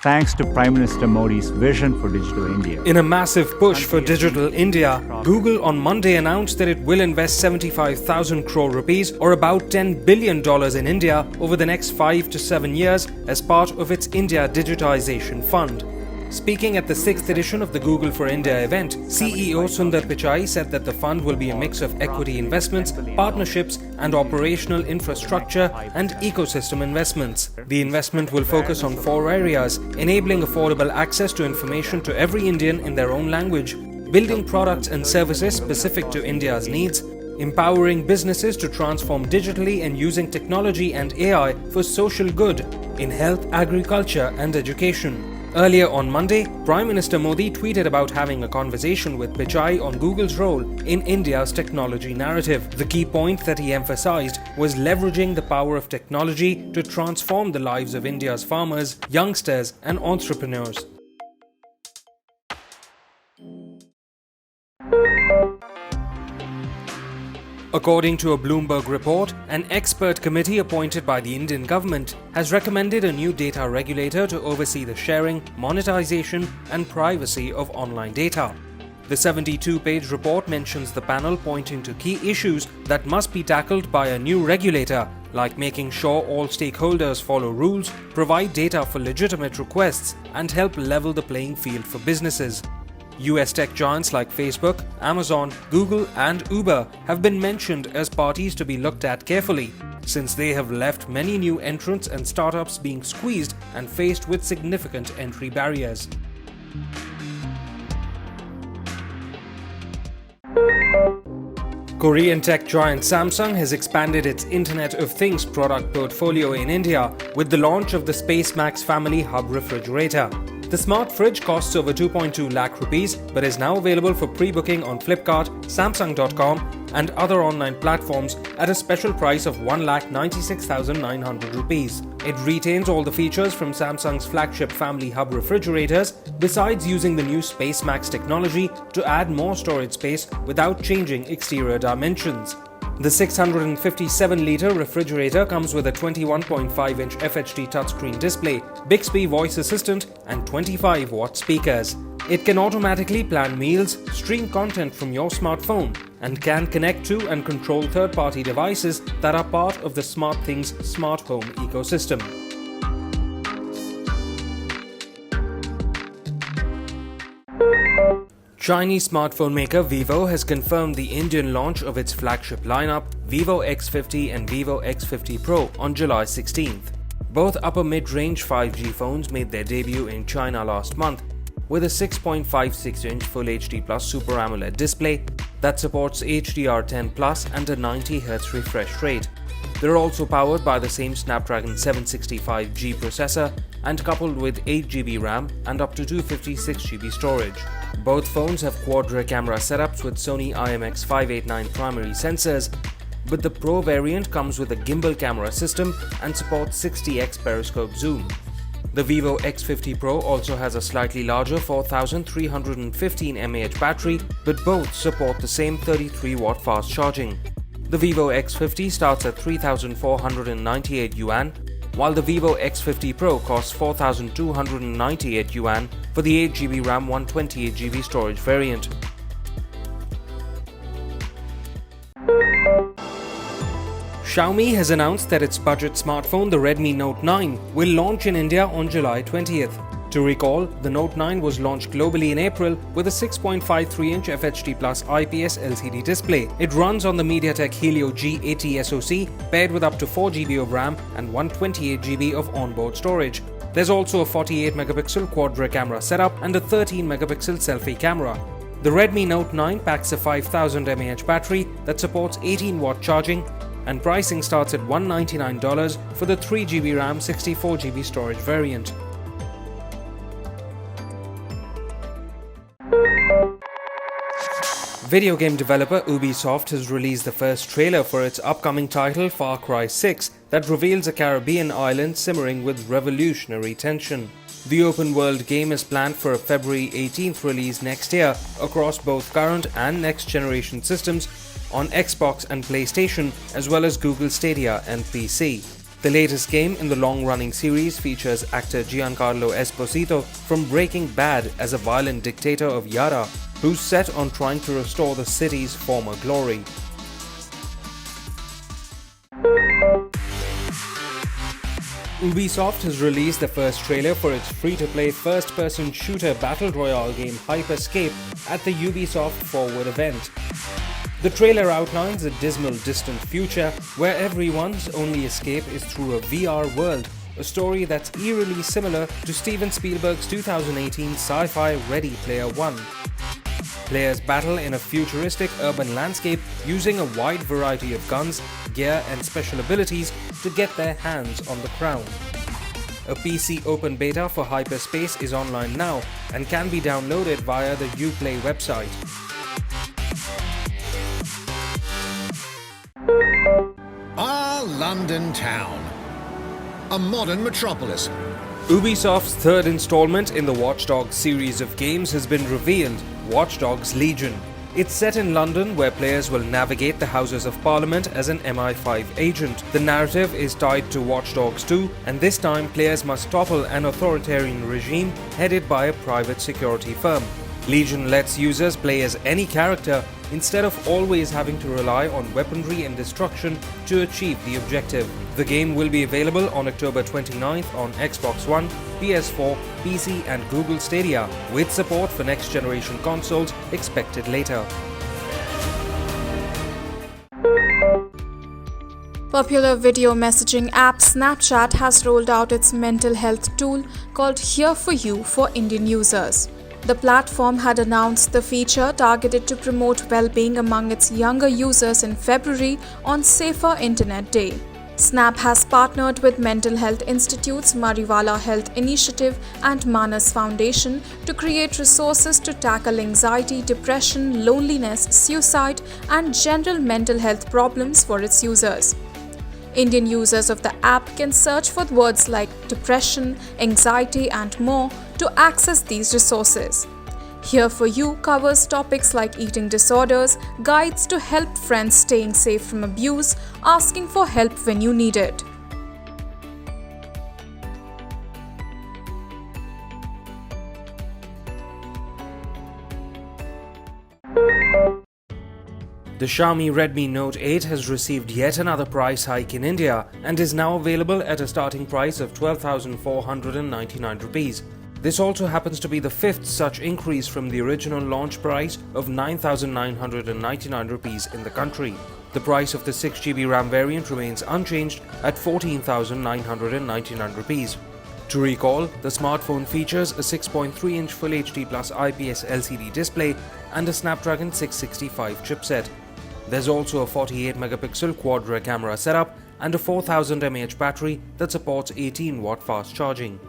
thanks to Prime Minister Modi's vision for Digital India. In a massive push for Digital India, Google on Monday announced that it will invest 75,000 crore rupees or about $10 billion in India over the next 5 to 7 years as part of its India Digitization Fund. Speaking at the 6th edition of the Google for India event, CEO Sundar Pichai said that the fund will be a mix of equity investments, partnerships and operational infrastructure and ecosystem investments. The investment will focus on 4 areas: enabling affordable access to information to every Indian in their own language, building products and services specific to India's needs, empowering businesses to transform digitally and using technology and AI for social good in health, agriculture and education. Earlier on Monday, Prime Minister Modi tweeted about having a conversation with Pichai on Google's role in India's technology narrative. The key point that he emphasized was leveraging the power of technology to transform the lives of India's farmers, youngsters, and entrepreneurs. According to a Bloomberg report, an expert committee appointed by the Indian government has recommended a new data regulator to oversee the sharing, monetization, and privacy of online data. The 72-page report mentions the panel pointing to key issues that must be tackled by a new regulator, like making sure all stakeholders follow rules, provide data for legitimate requests, and help level the playing field for businesses. US tech giants like Facebook, Amazon, Google and Uber have been mentioned as parties to be looked at carefully, since they have left many new entrants and startups being squeezed and faced with significant entry barriers. Korean tech giant Samsung has expanded its Internet of Things product portfolio in India with the launch of the SpaceMax family hub refrigerator. The smart fridge costs over 2.2 lakh rupees but is now available for pre-booking on Flipkart, Samsung.com and other online platforms at a special price of 1,96,900 rupees. It retains all the features from Samsung's flagship family hub refrigerators, besides using the new SpaceMax technology to add more storage space without changing exterior dimensions. The 657-litre refrigerator comes with a 21.5-inch FHD touchscreen display, Bixby voice assistant and 25-watt speakers. It can automatically plan meals, stream content from your smartphone, and can connect to and control third-party devices that are part of the SmartThings smart home ecosystem. Chinese smartphone maker Vivo has confirmed the Indian launch of its flagship lineup, Vivo X50 and Vivo X50 Pro, on July 16th. Both upper mid-range 5G phones made their debut in China last month, with a 6.56-inch Full HD Plus Super AMOLED display that supports HDR10+ and a 90Hz refresh rate. They're also powered by the same Snapdragon 765G processor and coupled with 8GB RAM and up to 256GB storage. Both phones have quad-rear camera setups with Sony IMX589 primary sensors, but the Pro variant comes with a gimbal camera system and supports 60x periscope zoom. The Vivo X50 Pro also has a slightly larger 4315 mAh battery, but both support the same 33-watt fast charging. The Vivo X50 starts at 3,498 yuan, while the Vivo X50 Pro costs 4,298 yuan for the 8GB RAM 128GB storage variant. Xiaomi has announced that its budget smartphone, the Redmi Note 9, will launch in India on July 20th. To recall, the Note 9 was launched globally in April with a 6.53-inch FHD Plus IPS LCD display. It runs on the MediaTek Helio G80 SoC, paired with up to 4GB of RAM and 128GB of onboard storage. There's also a 48-megapixel quad-rear camera setup and a 13-megapixel selfie camera. The Redmi Note 9 packs a 5000 mAh battery that supports 18-watt charging, and pricing starts at $199 for the 3GB RAM 64GB storage variant. Video game developer Ubisoft has released the first trailer for its upcoming title Far Cry 6 that reveals a Caribbean island simmering with revolutionary tension. The open-world game is planned for a February 18th release next year across both current and next-generation systems on Xbox and PlayStation, as well as Google Stadia and PC. The latest game in the long-running series features actor Giancarlo Esposito from Breaking Bad as a violent dictator of Yara, who's set on trying to restore the city's former glory. Ubisoft has released the first trailer for its free-to-play first-person shooter battle royale game Hyperscale at the Ubisoft Forward event. The trailer outlines a dismal, distant future where everyone's only escape is through a VR world, a story that's eerily similar to Steven Spielberg's 2018 sci-fi Ready Player One. Players battle in a futuristic urban landscape using a wide variety of guns, gear and special abilities to get their hands on the crown. A PC open beta for Hyperspace is online now and can be downloaded via the Uplay website. Our London town, a modern metropolis. Ubisoft's third installment in the Watch Dogs series of games has been revealed, Watch Dogs Legion. It's set in London where players will navigate the Houses of Parliament as an MI5 agent. The narrative is tied to Watch Dogs 2, and this time players must topple an authoritarian regime headed by a private security firm. Legion lets users play as any character instead of always having to rely on weaponry and destruction to achieve the objective. The game will be available on October 29th on Xbox One, PS4, PC and Google Stadia, with support for next-generation consoles expected later. Popular video messaging app Snapchat has rolled out its mental health tool called Here For You for Indian users. The platform had announced the feature targeted to promote well-being among its younger users in February on Safer Internet Day. Snap has partnered with mental health institutes Mariwala Health Initiative and Manas Foundation to create resources to tackle anxiety, depression, loneliness, suicide, and general mental health problems for its users. Indian users of the app can search for words like depression, anxiety, and more to access these resources. Here For You covers topics like eating disorders, guides to help friends staying safe from abuse, asking for help when you need it. The Xiaomi Redmi Note 8 has received yet another price hike in India and is now available at a starting price of 12,499 rupees. This also happens to be the fifth such increase from the original launch price of 9,999 rupees in the country. The price of the 6GB RAM variant remains unchanged at 14,999 rupees. To recall, the smartphone features a 6.3-inch Full HD Plus IPS LCD display and a Snapdragon 665 chipset. There's also a 48-megapixel quad-rear camera setup and a 4000 mAh battery that supports 18-watt fast charging.